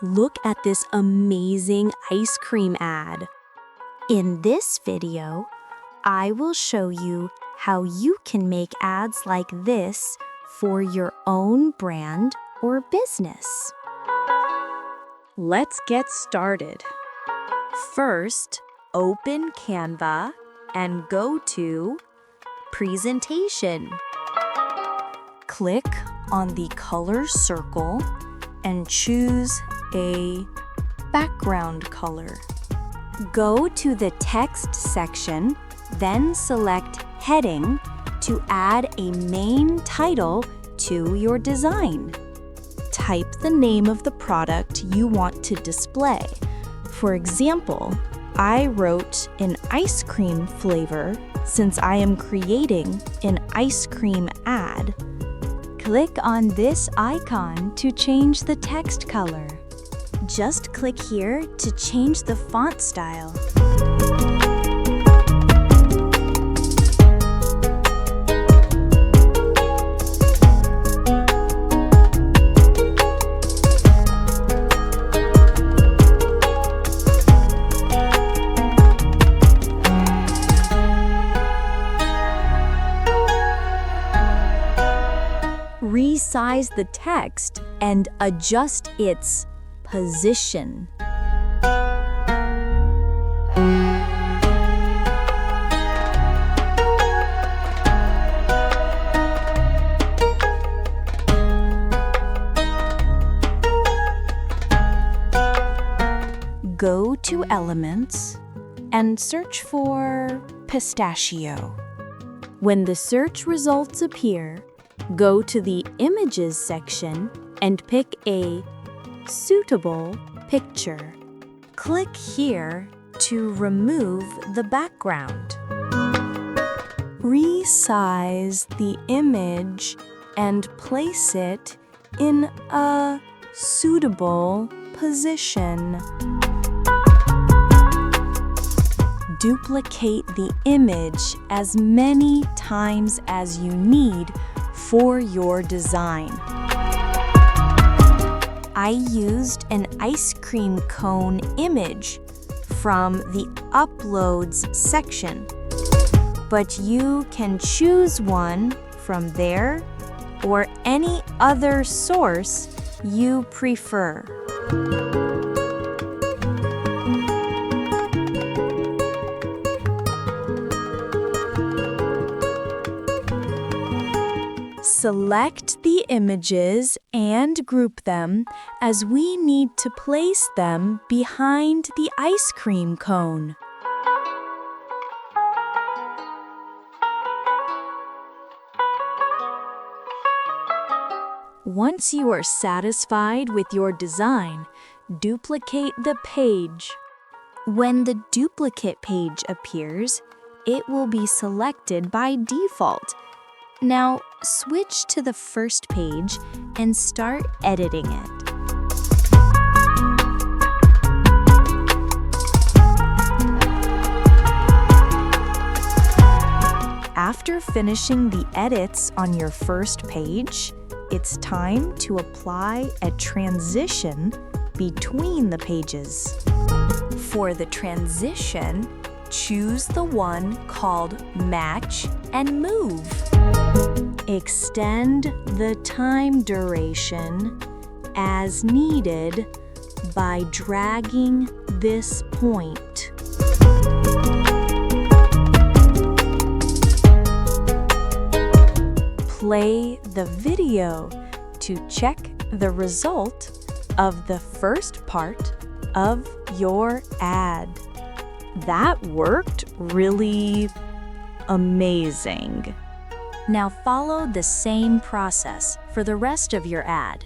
Look at this amazing ice cream ad. In this video, I will show you how you can make ads like this for your own brand or business. Let's get started. First, open Canva and go to Presentation. Click on the color circle and choose a background color. Go to the text section, then select Heading to add a main title to your design. Type the name of the product you want to display. For example, I wrote an ice cream flavor since I am creating an ice cream ad. Click on this icon to change the text color. Just click here to change the font style. Resize the text and adjust its position. Go to Elements and search for pistachio. When the search results appear, go to the Images section and pick a suitable picture. Click here to remove the background. Resize the image and place it in a suitable position. Duplicate the image as many times as you need for your design. I used an ice cream cone image from the Uploads section, but you can choose one from there or any other source you prefer. Select the images and group them as we need to place them behind the ice cream cone. Once you are satisfied with your design, duplicate the page. When the duplicate page appears, it will be selected by default. Now, switch to the first page and start editing it. After finishing the edits on your first page, it's time to apply a transition between the pages. For the transition, choose the one called Match and Move. Extend the time duration as needed by dragging this point. Play the video to check the result of the first part of your ad. That worked really amazing. Now follow the same process for the rest of your ad.